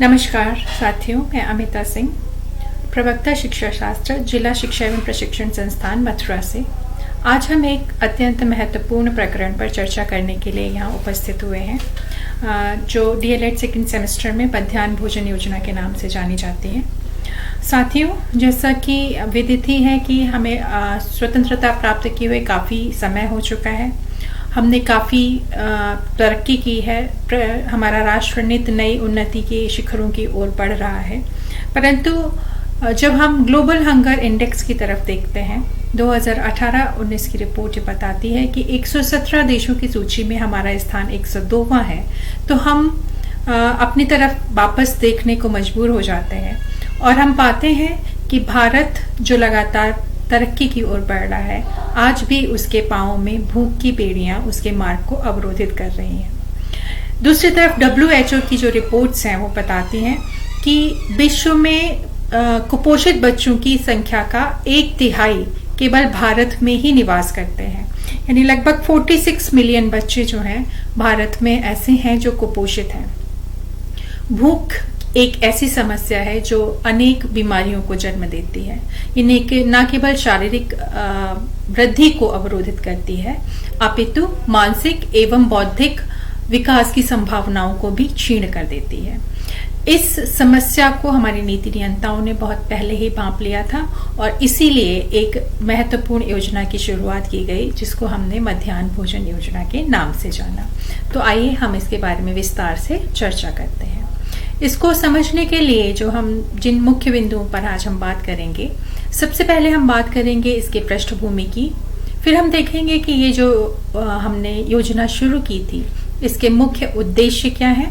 नमस्कार साथियों, मैं अमिता सिंह, प्रवक्ता शिक्षा शास्त्र, जिला शिक्षा एवं प्रशिक्षण संस्थान मथुरा से। आज हम एक अत्यंत महत्वपूर्ण प्रकरण पर चर्चा करने के लिए यहाँ उपस्थित हुए हैं, जो डीएलएड सेकंड सेमेस्टर में मध्याह्न भोजन योजना के नाम से जानी जाती है। साथियों, जैसा कि विदित ही है कि हमें स्वतंत्रता प्राप्त किए हुए काफ़ी समय हो चुका है। हमने काफ़ी तरक्की की है, हमारा राष्ट्र नित नई उन्नति के शिखरों की ओर बढ़ रहा है। परंतु जब हम ग्लोबल हंगर इंडेक्स की तरफ देखते हैं, 2018-19 की रिपोर्ट ये बताती है कि 117 देशों की सूची में हमारा स्थान 102वां है। तो हम अपनी तरफ वापस देखने को मजबूर हो जाते हैं और हम पाते हैं कि भारत जो लगातार तरक्की की ओर बढ़ रहा है, आज भी उसके पांवों में भूख की बेड़ियां उसके मार्ग को अवरोधित कर रही हैं। दूसरी तरफ WHO की जो रिपोर्ट्स हैं वो बताती हैं कि विश्व में कुपोषित बच्चों की संख्या का 1/3 केवल भारत में ही निवास करते हैं। यानी लगभग 46 मिलियन बच्चे जो हैं भारत में ऐसे हैं जो कुपोषित हैं। भूख एक ऐसी समस्या है जो अनेक बीमारियों को जन्म देती है। ये न केवल शारीरिक वृद्धि को अवरोधित करती है, अपितु मानसिक एवं बौद्धिक विकास की संभावनाओं को भी क्षीण कर देती है। इस समस्या को हमारी नीति नियंताओं ने बहुत पहले ही भांप लिया था और इसीलिए एक महत्वपूर्ण योजना की शुरुआत की गई, जिसको हमने मध्याह्न भोजन योजना के नाम से जाना। तो आइए हम इसके बारे में विस्तार से चर्चा करते हैं। इसको समझने के लिए जिन मुख्य बिंदुओं पर आज हम बात करेंगे, सबसे पहले हम बात करेंगे इसके पृष्ठभूमि की। फिर हम देखेंगे कि ये जो हमने योजना शुरू की थी, इसके मुख्य उद्देश्य क्या है,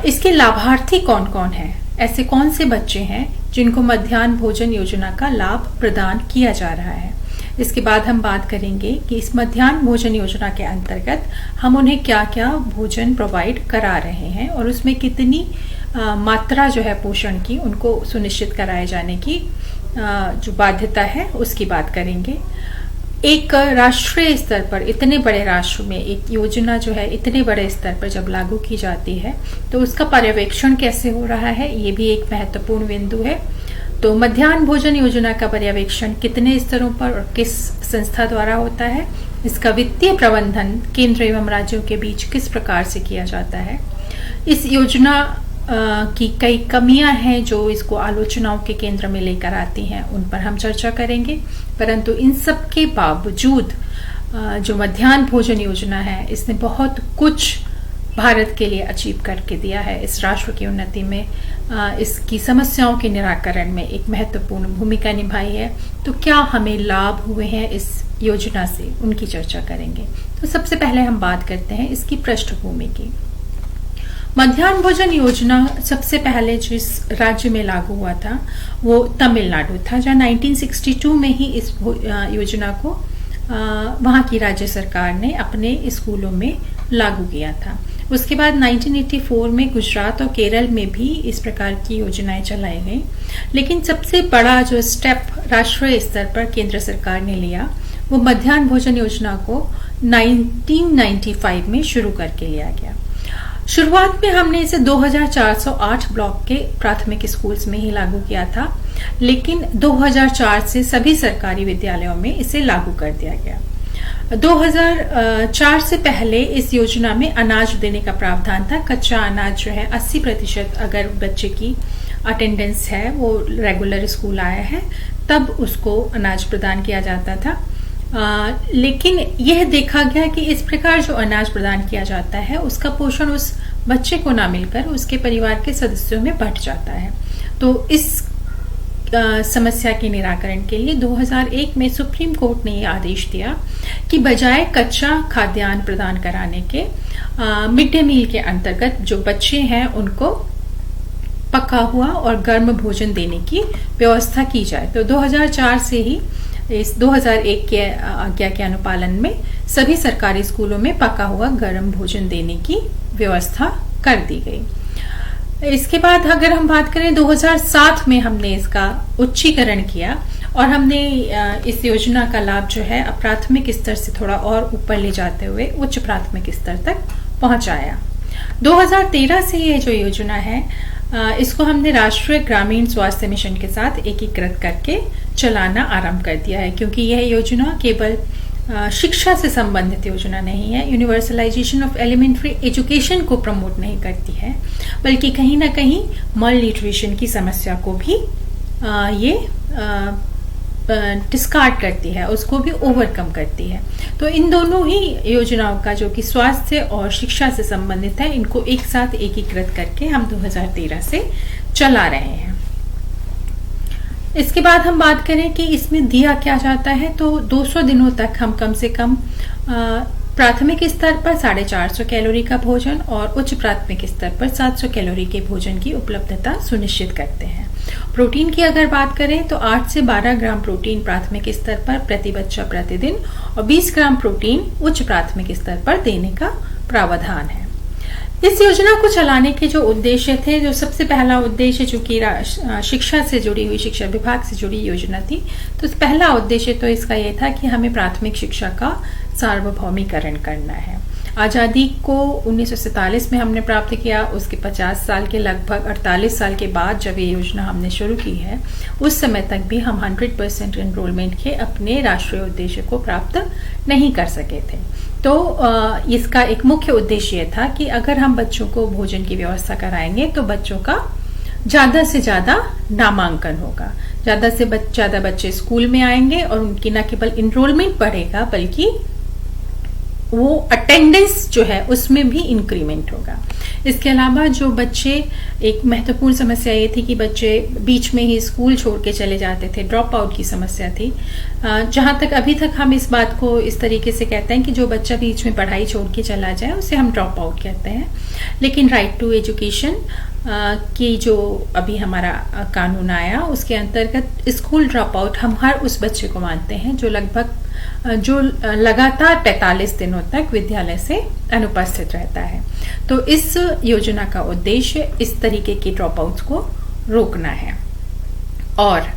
इसके लाभार्थी कौन कौन हैं, ऐसे कौन से बच्चे हैं जिनको मध्याह्न भोजन योजना का लाभ प्रदान किया जा रहा है। इसके बाद हम बात करेंगे कि इस मध्याह्न भोजन योजना के अंतर्गत हम उन्हें क्या क्या भोजन प्रोवाइड करा रहे हैं और उसमें कितनी मात्रा जो है पोषण की उनको सुनिश्चित कराए जाने की जो बाध्यता है उसकी बात करेंगे। एक राष्ट्रीय स्तर पर, इतने बड़े राष्ट्र में एक योजना जो है इतने बड़े स्तर पर जब लागू की जाती है तो उसका पर्यवेक्षण कैसे हो रहा है, ये भी एक महत्वपूर्ण बिंदु है। तो मध्याह्न भोजन योजना का पर्यवेक्षण कितने स्तरों पर और किस संस्था द्वारा होता है, इसका वित्तीय प्रबंधन केंद्र एवं राज्यों के बीच किस प्रकार से किया जाता है, इस योजना की कई कमियां हैं जो इसको आलोचनाओं के केंद्र में लेकर आती हैं, उन पर हम चर्चा करेंगे। परंतु इन सब के बावजूद जो मध्याह्न भोजन योजना है, इसने बहुत कुछ भारत के लिए अचीव करके दिया है। इस राष्ट्र की उन्नति में, इसकी समस्याओं के निराकरण में एक महत्वपूर्ण भूमिका निभाई है। तो क्या हमें लाभ हुए हैं इस योजना से, उनकी चर्चा करेंगे। तो सबसे पहले हम बात करते हैं इसकी पृष्ठभूमि की। मध्याह्न भोजन योजना सबसे पहले जिस राज्य में लागू हुआ था वो तमिलनाडु था, जहाँ 1962 में ही इस योजना को वहाँ की राज्य सरकार ने अपने स्कूलों में लागू किया था। उसके बाद 1984 में गुजरात और केरल में भी इस प्रकार की योजनाएं चलाई गई। लेकिन सबसे बड़ा जो स्टेप राष्ट्रीय स्तर पर केंद्र सरकार ने लिया वो मध्याह्न भोजन योजना को 1995 में शुरू करके लिया गया। शुरुआत में हमने इसे 2408 ब्लॉक के प्राथमिक स्कूल्स में ही लागू किया था, लेकिन 2004 से सभी सरकारी विद्यालयों में इसे लागू कर दिया गया। 2004 से पहले इस योजना में अनाज देने का प्रावधान था। कच्चा अनाज जो है 80% अगर बच्चे की अटेंडेंस है, वो रेगुलर स्कूल आया है, तब उसको अनाज प्रदान किया जाता था। लेकिन यह देखा गया कि इस प्रकार जो अनाज प्रदान किया जाता है उसका पोषण उस बच्चे को ना मिलकर उसके परिवार के सदस्यों में बंट जाता है। तो इस समस्या के निराकरण के लिए 2001 में सुप्रीम कोर्ट ने यह आदेश दिया कि बजाय कच्चा खाद्यान्न प्रदान कराने के मिड डे मील के अंतर्गत जो बच्चे हैं उनको पका हुआ और गर्म भोजन देने की व्यवस्था की जाए। तो 2004 से ही इस 2001 के आज्ञा के अनुपालन में सभी सरकारी स्कूलों में पका हुआ गर्म भोजन देने की व्यवस्था कर दी गई। इसके बाद अगर हम बात करें 2007 में हमने इसका उच्चीकरण किया और हमने इस योजना का लाभ जो है प्राथमिक स्तर से थोड़ा और ऊपर ले जाते हुए उच्च प्राथमिक स्तर तक पहुंचाया। 2013 से ये जो योजना है इसको हमने राष्ट्रीय ग्रामीण स्वास्थ्य मिशन के साथ एकीकृत करके चलाना आरंभ कर दिया है, क्योंकि यह योजना केवल शिक्षा से संबंधित योजना नहीं है, यूनिवर्सलाइजेशन ऑफ एलिमेंट्री एजुकेशन को प्रमोट नहीं करती है, बल्कि कहीं ना कहीं मल न्यूट्रिशन की समस्या को भी ये डिस्कार्ड करती है, उसको भी ओवरकम करती है। तो इन दोनों ही योजनाओं का जो कि स्वास्थ्य और शिक्षा से संबंधित है, इनको एक साथ एकीकृत करके हम 2013 से चला रहे हैं। इसके बाद हम बात करें कि इसमें दिया क्या जाता है, तो 200 दिनों तक हम कम से कम प्राथमिक स्तर पर 450 कैलोरी का भोजन और उच्च प्राथमिक स्तर पर 700 कैलोरी के भोजन की उपलब्धता सुनिश्चित करते हैं। प्रोटीन की अगर बात करें तो 8 से 12 ग्राम प्रोटीन प्राथमिक स्तर पर प्रति बच्चा प्रतिदिन और 20 ग्राम प्रोटीन उच्च प्राथमिक स्तर पर देने का प्रावधान है। इस योजना को चलाने के जो उद्देश्य थे, जो सबसे पहला उद्देश्य चूंकि शिक्षा से जुड़ी हुई, शिक्षा विभाग से जुड़ी योजना थी, तो पहला उद्देश्य तो इसका यह था कि हमें प्राथमिक शिक्षा का सार्वभौमिकरण करना है। आजादी को 1947 में हमने प्राप्त किया, उसके 50 साल के लगभग 48 साल के बाद जब ये योजना हमने शुरू की है, उस समय तक भी हम 100% एनरोलमेंट के अपने राष्ट्रीय उद्देश्य को प्राप्त नहीं कर सके थे। तो इसका एक मुख्य उद्देश्य यह था कि अगर हम बच्चों को भोजन की व्यवस्था कराएंगे तो बच्चों का ज्यादा से ज्यादा नामांकन होगा, ज्यादा से ज्यादा बच्चे स्कूल में आएंगे और उनकी न केवल इनरोलमेंट बढ़ेगा बल्कि वो अटेंडेंस जो है उसमें भी इंक्रीमेंट होगा। इसके अलावा जो बच्चे, एक महत्वपूर्ण समस्या ये थी कि बच्चे बीच में ही स्कूल छोड़ के चले जाते थे, ड्रॉप आउट की समस्या थी। जहां तक अभी तक हम इस बात को इस तरीके से कहते हैं कि जो बच्चा बीच में पढ़ाई छोड़ के चला जाए उसे हम ड्रॉप आउट कहते हैं, लेकिन राइट टू एजुकेशन की जो अभी हमारा कानून आया उसके अंतर्गत स्कूल ड्रॉप आउट हम हर उस बच्चे को मानते हैं जो लगातार 45 दिनों तक विद्यालय से अनुपस्थित रहता है। तो इस योजना का उद्देश्य इस तरीके के ड्रॉप आउट्स को रोकना है। और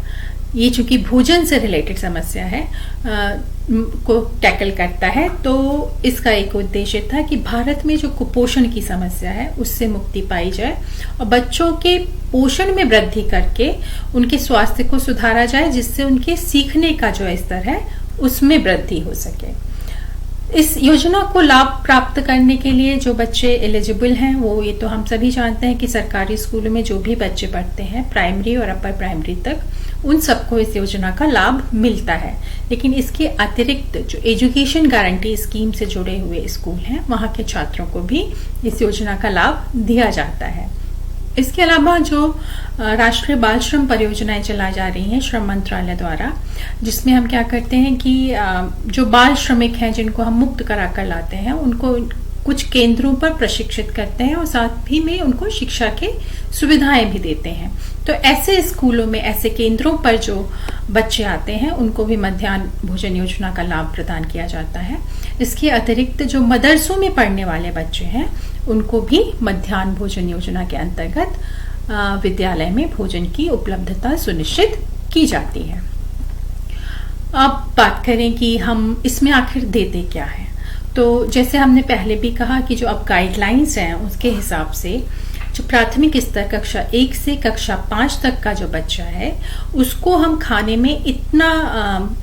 ये चूंकि भोजन से रिलेटेड समस्या है को टैकल करता है, तो इसका एक उद्देश्य था कि भारत में जो कुपोषण की समस्या है उससे मुक्ति पाई जाए और बच्चों के पोषण में वृद्धि करके उनके स्वास्थ्य को सुधारा जाए, जिससे उनके सीखने का जो स्तर है उसमें वृद्धि हो सके। इस योजना को लाभ प्राप्त करने के लिए जो बच्चे एलिजिबल हैं, वो ये तो हम सभी जानते हैं कि सरकारी स्कूलों में जो भी बच्चे पढ़ते हैं प्राइमरी और अपर प्राइमरी तक, उन सबको इस योजना का लाभ मिलता है। लेकिन इसके अतिरिक्त जो एजुकेशन गारंटी स्कीम से जुड़े हुए स्कूल हैं, वहां के छात्रों को भी इस योजना का लाभ दिया जाता है। इसके अलावा जो राष्ट्रीय बाल श्रम परियोजनाएं चलाई जा रही हैं श्रम मंत्रालय द्वारा, जिसमें हम क्या करते हैं कि जो बाल श्रमिक हैं जिनको हम मुक्त कराकर लाते हैं, उनको कुछ केंद्रों पर प्रशिक्षित करते हैं और साथ ही में उनको शिक्षा के सुविधाएं भी देते हैं। तो ऐसे स्कूलों में, ऐसे केंद्रों पर जो बच्चे आते हैं उनको भी मध्याह्न भोजन योजना का लाभ प्रदान किया जाता है। इसके अतिरिक्त जो मदरसों में पढ़ने वाले बच्चे हैं उनको भी मध्याह्न भोजन योजना के अंतर्गत विद्यालय में भोजन की उपलब्धता सुनिश्चित की जाती है। अब बात करें कि हम इसमें आखिर देते क्या है, तो जैसे हमने पहले भी कहा कि जो अब गाइडलाइंस हैं उसके हिसाब से जो प्राथमिक स्तर कक्षा 1 से कक्षा 5 तक का जो बच्चा है उसको हम खाने में इतना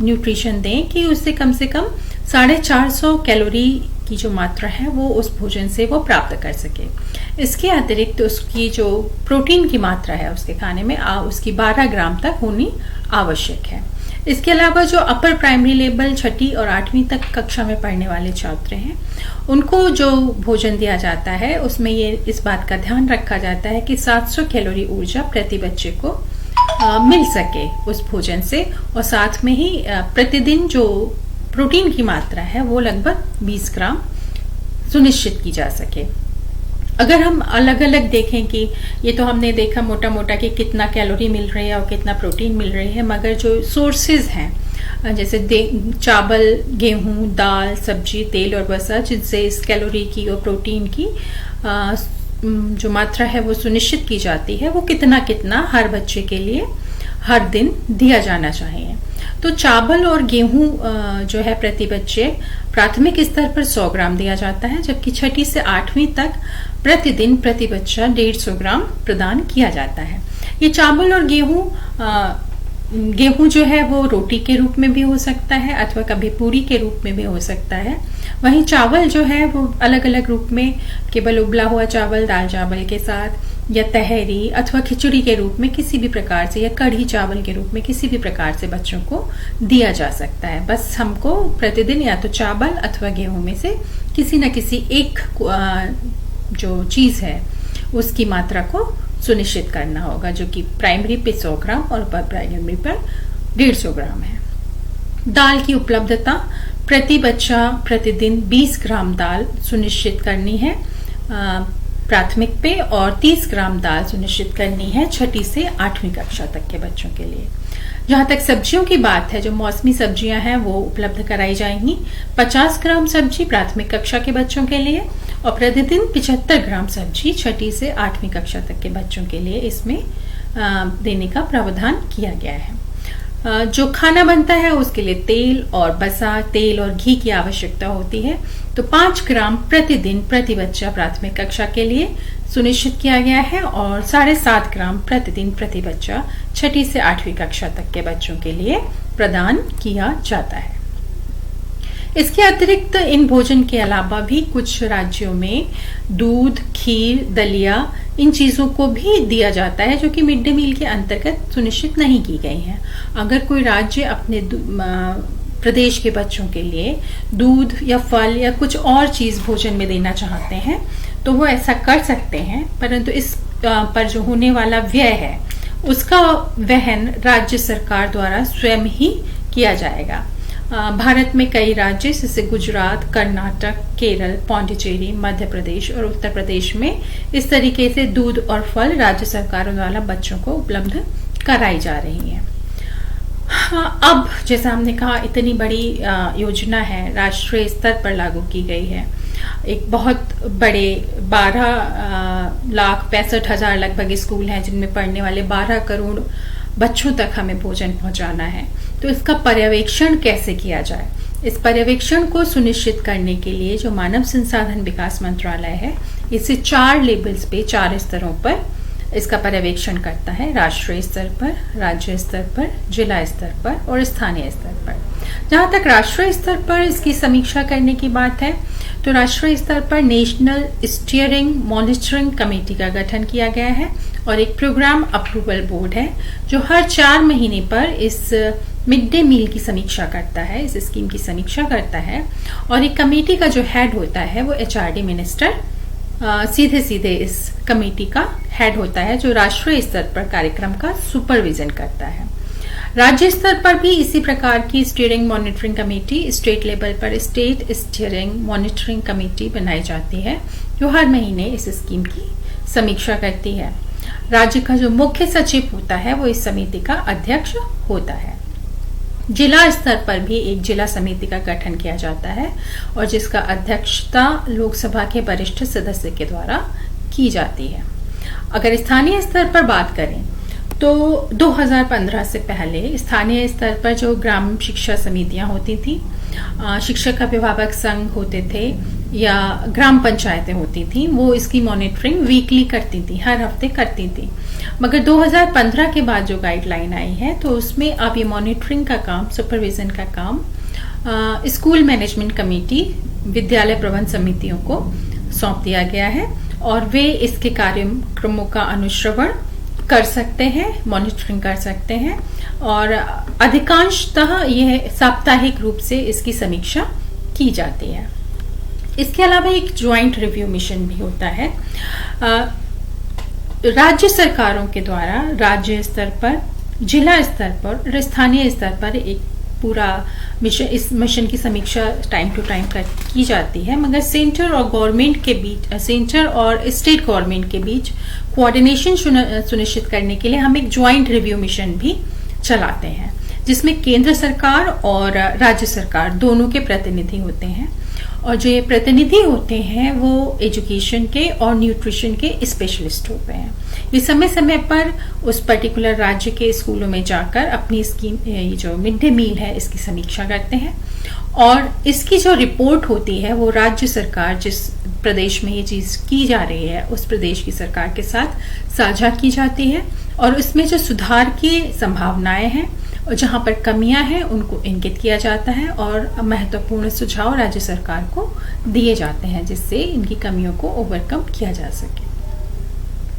न्यूट्रिशन दें कि उससे कम 450 कैलोरी की जो मात्रा है वो उस भोजन से वो प्राप्त कर सके। इसके अतिरिक्त उसकी जो प्रोटीन की मात्रा है उसके खाने में उसकी 12 ग्राम तक होनी आवश्यक है। इसके अलावा जो अपर प्राइमरी लेवल 6ठी और 8वीं तक कक्षा में पढ़ने वाले छात्र हैं, उनको जो भोजन दिया जाता है उसमें ये इस बात का ध्यान रखा जाता है कि 700 कैलोरी ऊर्जा प्रति बच्चे को मिल सके उस भोजन से, और साथ में ही प्रतिदिन जो प्रोटीन की मात्रा है वो लगभग 20 ग्राम सुनिश्चित की जा सके। अगर हम अलग अलग देखें कि ये तो हमने देखा मोटा मोटा कि कितना कैलोरी मिल रही है और कितना प्रोटीन मिल रही है, मगर जो सोर्सेज हैं जैसे चावल, गेहूं, दाल, सब्जी, तेल और वसा, जिनसे इस कैलोरी की और प्रोटीन की जो मात्रा है वो सुनिश्चित की जाती है, वो कितना कितना हर बच्चे के लिए हर दिन दिया जाना चाहिए। तो चावल और गेहूं जो है प्रति बच्चे प्राथमिक स्तर पर 100 ग्राम दिया जाता है, जबकि छठी से 8वीं तक प्रतिदिन प्रति बच्चा 150 ग्राम प्रदान किया जाता है। ये चावल और गेहूं जो है वो रोटी के रूप में भी हो सकता है अथवा कभी पूरी के रूप में भी हो सकता है। वहीं चावल जो है वो अलग अलग रूप में, केवल उबला हुआ चावल दाल चावल के साथ, या तहरी अथवा खिचड़ी के रूप में किसी भी प्रकार से, या कढ़ी चावल के रूप में किसी भी प्रकार से बच्चों को दिया जा सकता है। बस हमको प्रतिदिन या तो चावल अथवा गेहूं में से किसी न किसी एक जो चीज है उसकी मात्रा को सुनिश्चित करना होगा, जो कि प्राइमरी पे 100 ग्राम और अपर प्राइमरी पर 150 ग्राम है। दाल की उपलब्धता, प्रति बच्चा प्रतिदिन 20 ग्राम दाल सुनिश्चित करनी है प्राथमिक पे, और 30 ग्राम दाल सुनिश्चित करनी है छठी से 8वीं कक्षा तक के बच्चों के लिए। जहां तक सब्जियों की बात है, जो मौसमी सब्जियां हैं वो उपलब्ध कराई जाएंगी। 50 ग्राम सब्जी प्राथमिक कक्षा के बच्चों के लिए और प्रतिदिन 75 ग्राम सब्जी छठी से 8वीं कक्षा तक के बच्चों के लिए इसमें देने का प्रावधान किया गया है। जो खाना बनता है उसके लिए तेल और बसा, तेल और घी की आवश्यकता होती है, तो 5 ग्राम प्रतिदिन प्रति बच्चा प्राथमिक कक्षा के लिए सुनिश्चित किया गया है और 7.5 ग्राम प्रतिदिन प्रति बच्चा छठी से 8वीं कक्षा तक के बच्चों के लिए प्रदान किया जाता है। इसके अतिरिक्त इन भोजन के अलावा भी कुछ राज्यों में दूध, खीर, दलिया, इन चीजों को भी दिया जाता है, जो कि मिड डे मील के अंतर्गत सुनिश्चित नहीं की गई हैं। अगर कोई राज्य अपने प्रदेश के बच्चों के लिए दूध या फल या कुछ और चीज भोजन में देना चाहते हैं तो वो ऐसा कर सकते हैं, परंतु इस पर जो होने वाला व्यय है उसका वहन राज्य सरकार द्वारा स्वयं ही किया जाएगा। भारत में कई राज्य जैसे गुजरात, कर्नाटक, केरल, पौंडीचेरी, मध्य प्रदेश और उत्तर प्रदेश में इस तरीके से दूध और फल राज्य सरकारों द्वारा बच्चों को उपलब्ध कराई जा रही है। हाँ, अब जैसा हमने कहा इतनी बड़ी योजना है, राष्ट्रीय स्तर पर लागू की गई है। एक बहुत बड़े 12,65,000 लगभग स्कूल हैं जिनमें पढ़ने वाले 12 करोड़ बच्चों तक हमें भोजन पहुंचाना है। तो इसका पर्यवेक्षण कैसे किया जाए? इस पर्यवेक्षण को सुनिश्चित करने के लिए जो मानव संसाधन विकास मंत्रालय है, इसे 4 लेवल्स पे, 4 स्तरों पर इसका पर्यवेक्षण करता है। राष्ट्रीय स्तर पर, राज्य स्तर पर, जिला स्तर पर और स्थानीय स्तर पर। जहां तक राष्ट्रीय स्तर पर इसकी समीक्षा करने की बात है, तो राष्ट्रीय स्तर पर नेशनल स्टीयरिंग मॉनिटरिंग कमेटी का गठन किया गया है और एक प्रोग्राम अप्रूवल बोर्ड है जो हर 4 महीने पर इस मिड डे मील की समीक्षा करता है, इस स्कीम की समीक्षा करता है। और एक कमेटी का जो हेड होता है वो HRD मिनिस्टर सीधे सीधे इस कमेटी का हेड होता है, जो राष्ट्रीय स्तर पर कार्यक्रम का सुपरविजन करता है। राज्य स्तर पर भी इसी प्रकार की steering monitoring committee, state level पर स्टेट स्टीयरिंग मॉनिटरिंग कमेटी बनाई जाती है, जो हर महीने इस स्कीम की समीक्षा करती है। राज्य का जो मुख्य सचिव होता है वो इस समिति का अध्यक्ष होता है। जिला स्तर पर भी एक जिला समिति का गठन किया जाता है और जिसका अध्यक्षता लोकसभा के वरिष्ठ सदस्य के द्वारा की जाती है। अगर स्थानीय स्तर पर बात करें तो 2015 से पहले स्थानीय स्तर पर जो ग्राम शिक्षा समितियां होती थी, शिक्षक अभिभावक संघ होते थे या ग्राम पंचायतें होती थी, वो इसकी मॉनिटरिंग वीकली करती थी, हर हफ्ते करती थी। मगर 2015 के बाद जो गाइडलाइन आई है तो उसमें अब ये मॉनिटरिंग का काम, सुपरविजन का काम स्कूल मैनेजमेंट कमेटी, विद्यालय प्रबंध समितियों को सौंप दिया गया है और वे इसके कार्यक्रमों का अनुश्रवण कर सकते हैं, मॉनिटरिंग कर सकते हैं और अधिकांशतः यह साप्ताहिक रूप से इसकी समीक्षा की जाती है। इसके अलावा एक ज्वाइंट रिव्यू मिशन भी होता है राज्य सरकारों के द्वारा, राज्य स्तर पर, जिला स्तर पर और स्थानीय स्तर पर एक पूरा मिशन, इस मिशन की समीक्षा टाइम टू टाइम की जाती है। मगर सेंटर और गवर्नमेंट के बीच, सेंटर और स्टेट गवर्नमेंट के बीच कोऑर्डिनेशन सुनिश्चित करने के लिए हम एक ज्वाइंट रिव्यू मिशन भी चलाते हैं, जिसमें केंद्र सरकार और राज्य सरकार दोनों के प्रतिनिधि होते हैं और जो ये प्रतिनिधि होते हैं वो एजुकेशन के और न्यूट्रिशन के स्पेशलिस्ट होते हैं। ये समय समय पर उस पर्टिकुलर राज्य के स्कूलों में जाकर अपनी स्कीम, ये जो मिड डे मील है, इसकी समीक्षा करते हैं और इसकी जो रिपोर्ट होती है वो राज्य सरकार, जिस प्रदेश में ये चीज की जा रही है उस प्रदेश की सरकार के साथ साझा की जाती है और उसमें जो सुधार की संभावनाएं हैं और जहां पर कमियां हैं उनको इंगित किया जाता है और महत्वपूर्ण सुझाव राज्य सरकार को दिए जाते हैं जिससे इनकी कमियों को ओवरकम किया जा सके।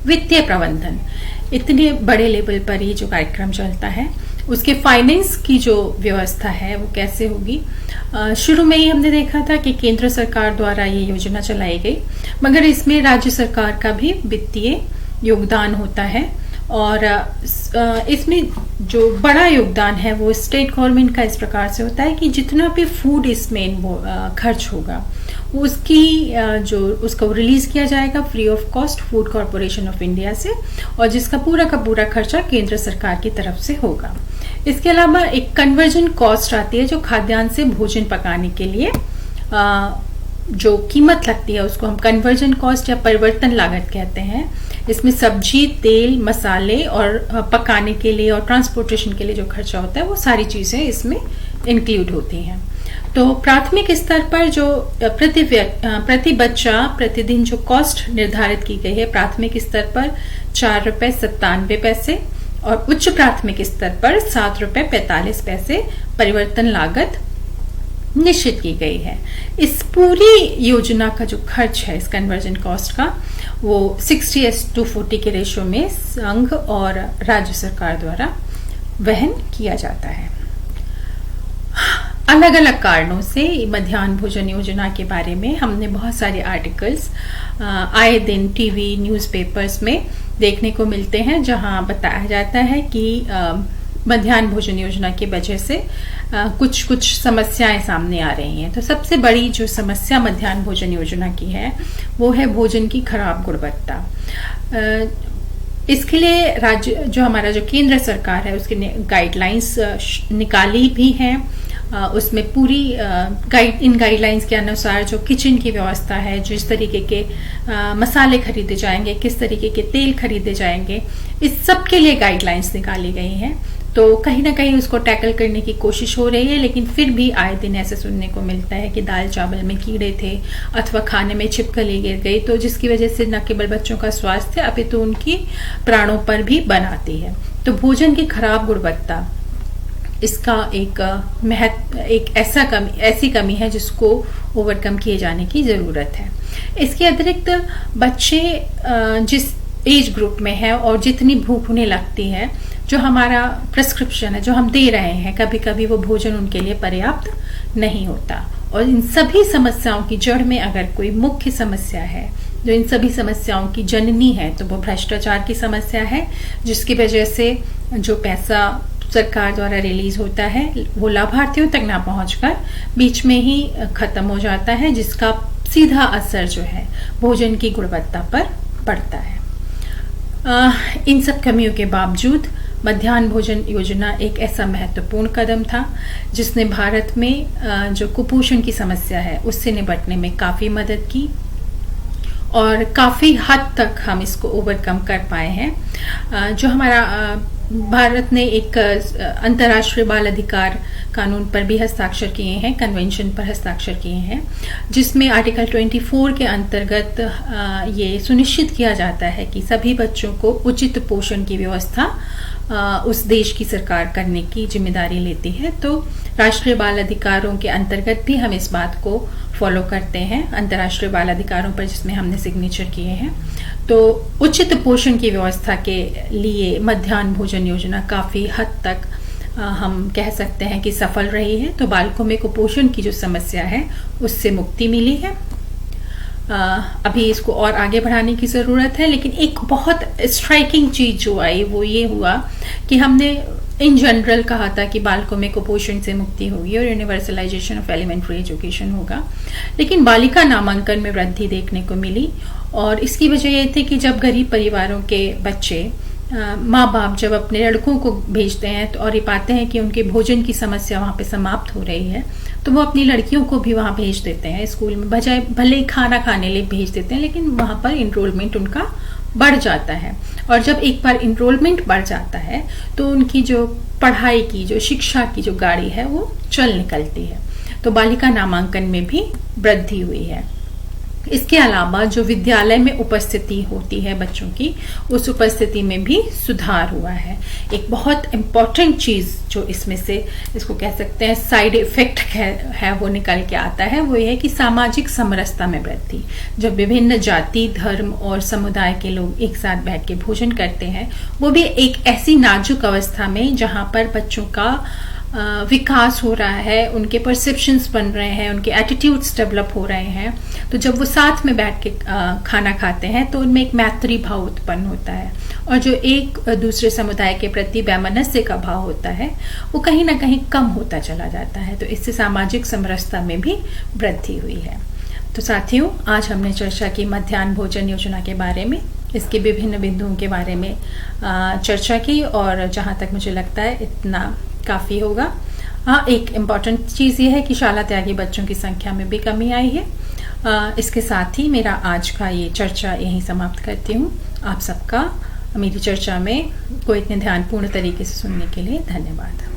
वित्तीय प्रबंधन, इतने बड़े लेवल पर ये जो कार्यक्रम चलता है उसके फाइनेंस की जो व्यवस्था है वो कैसे होगी। शुरू में ही हमने देखा था कि केंद्र सरकार द्वारा ये योजना चलाई गई, मगर इसमें राज्य सरकार का भी वित्तीय योगदान होता है और इसमें जो बड़ा योगदान है वो स्टेट गवर्नमेंट का इस प्रकार से होता है कि जितना भी फूड इसमें खर्च होगा उसकी जो उसको रिलीज किया जाएगा free of cost food corporation of India से और जिसका पूरा का पूरा खर्चा केंद्र सरकार की तरफ से होगा। इसके अलावा एक कन्वर्जन कॉस्ट आती है जो खाद्यान्न से भोजन पकाने के लिए जो कीमत लगती है उसको हम कन्वर्जन कॉस्ट या परिवर्तन लागत कहते हैं। इसमें सब्जी, तेल, मसाले और पकाने के लिए और ट्रांसपोर्टेशन के लिए जो खर्चा होता है वो सारी चीजें इसमें इंक्लूड होती हैं। तो प्राथमिक स्तर पर जो प्रति बच्चा प्रतिदिन जो कॉस्ट निर्धारित की गई है प्राथमिक स्तर पर ₹4.97 और उच्च प्राथमिक स्तर पर ₹7.45 परिवर्तन लागत निश्चित की गई है। इस पूरी योजना का जो खर्च है इस कन्वर्जन कॉस्ट का वो 60:40 के रेशो में संघ और राज्य सरकार द्वारा वहन किया जाता है। अलग अलग कारणों से मध्याह्न भोजन योजना के बारे में हमने बहुत सारे आर्टिकल्स आए दिन टीवी न्यूज़पेपर्स में देखने को मिलते हैं जहां बताया जाता है कि मध्याह्न भोजन योजना की वजह से कुछ समस्याएं सामने आ रही हैं। तो सबसे बड़ी जो समस्या मध्याह्न भोजन योजना की है वो है भोजन की खराब गुणवत्ता। इसके लिए राज्य जो हमारा जो केंद्र सरकार है उसकी गाइडलाइंस निकाली भी हैं। उसमें पूरी इन गाइडलाइंस के अनुसार जो किचन की व्यवस्था है, जिस तरीके के मसाले खरीदे जाएंगे, किस तरीके के तेल खरीदे जाएंगे, इस सब के लिए गाइडलाइंस निकाली गई हैं। तो कहीं ना कहीं उसको टैकल करने की कोशिश हो रही है, लेकिन फिर भी आए दिन ऐसे सुनने को मिलता है कि दाल चावल में कीड़े थे अथवा खाने में छिपकली गिर गई, तो जिसकी वजह से न केवल बच्चों का स्वास्थ्य अपितु उनकी प्राणों पर भी बन आती है। तो भोजन की खराब गुणवत्ता इसका एक ऐसी कमी है जिसको ओवरकम किए जाने की जरूरत है। इसके अतिरिक्त बच्चे जिस एज ग्रुप में है और जितनी भूख उन्हें लगती है, जो हमारा प्रिस्क्रिप्शन है जो हम दे रहे हैं, कभी कभी वो भोजन उनके लिए पर्याप्त नहीं होता। और इन सभी समस्याओं की जड़ में अगर कोई मुख्य समस्या है जो इन सभी समस्याओं की जननी है तो वो भ्रष्टाचार की समस्या है, जिसकी वजह से जो पैसा सरकार द्वारा रिलीज होता है वो लाभार्थियों तक ना पहुंचकर बीच में ही खत्म हो जाता है, जिसका सीधा असर जो है भोजन की गुणवत्ता पर पड़ता है। इन सब कमियों के बावजूद मध्याह्न भोजन योजना एक ऐसा महत्वपूर्ण कदम था जिसने भारत में जो कुपोषण की समस्या है उससे निपटने में काफी मदद की और काफी हद तक हम इसको ओवरकम कर पाए हैं। जो हमारा भारत ने एक अंतर्राष्ट्रीय बाल अधिकार कानून पर भी हस्ताक्षर किए हैं, कन्वेंशन पर हस्ताक्षर किए हैं, जिसमें आर्टिकल 24 के अंतर्गत ये सुनिश्चित किया जाता है कि सभी बच्चों को उचित पोषण की व्यवस्था उस देश की सरकार करने की जिम्मेदारी लेती है। तो राष्ट्रीय बाल अधिकारों के अंतर्गत भी हम इस बात को फॉलो करते हैं, अंतर्राष्ट्रीय बाल अधिकारों पर जिसमें हमने सिग्नेचर किए हैं। तो उचित पोषण की व्यवस्था के लिए मध्याह्न भोजन योजना काफी हद तक हम कह सकते हैं कि सफल रही है। तो बालकों में कुपोषण की जो समस्या है उससे मुक्ति मिली है। अभी इसको और आगे बढ़ाने की जरूरत है, लेकिन एक बहुत स्ट्राइकिंग चीज जो आई वो ये हुआ कि हमने इन जनरल कहा था कि बालकों में कुपोषण से मुक्ति होगी और यूनिवर्सलाइजेशन ऑफ एलिमेंट्री एजुकेशन होगा, लेकिन बालिका नामांकन में वृद्धि देखने को मिली। और इसकी वजह ये थी कि जब गरीब परिवारों के बच्चे माँ बाप जब अपने लड़कों को भेजते हैं तो और ये पाते हैं कि उनके भोजन की समस्या वहाँ पे समाप्त हो रही है, तो वो अपनी लड़कियों को भी वहाँ भेज देते हैं स्कूल में, बजाय भले ही खाना खाने लिए भेज देते हैं, लेकिन वहाँ पर इनरोलमेंट उनका बढ़ जाता है। और जब एक बार इनरोलमेंट बढ़ जाता है तो उनकी जो पढ़ाई की, जो शिक्षा की जो गाड़ी है वो चल निकलती है। तो बालिका नामांकन में भी वृद्धि हुई है। इसके अलावा जो विद्यालय में उपस्थिति होती है बच्चों की, उस उपस्थिति में भी सुधार हुआ है। एक बहुत इम्पॉर्टेंट चीज जो इसमें से, इसको कह सकते हैं साइड इफेक्ट है वो निकल के आता है, वो ये है कि सामाजिक समरसता में वृद्धि। जब विभिन्न जाति, धर्म और समुदाय के लोग एक साथ बैठ के भोजन करते हैं, वो भी एक ऐसी नाजुक अवस्था में जहां पर बच्चों का विकास हो रहा है, उनके परसेप्शंस बन रहे हैं, उनके एटीट्यूड्स डेवलप हो रहे हैं। तो जब वो साथ में बैठ के खाना खाते हैं तो उनमें एक मैत्री भाव उत्पन्न होता है, और जो एक दूसरे समुदाय के प्रति वैमनस्य का भाव होता है वो कहीं ना कहीं कम होता चला जाता है। तो इससे सामाजिक समरसता में भी वृद्धि हुई है। तो साथियों, आज हमने चर्चा की मध्याह्न भोजन योजना के बारे में, इसके विभिन्न बिंदुओं के बारे में चर्चा की, और जहां तक मुझे लगता है इतना काफी होगा। हाँ, एक इम्पॉर्टेंट चीज ये है कि शाला त्यागी बच्चों की संख्या में भी कमी आई है। इसके साथ ही मेरा आज का ये चर्चा यहीं समाप्त करती हूँ। आप सबका मेरी चर्चा में को इतने ध्यानपूर्ण तरीके से सुनने के लिए धन्यवाद।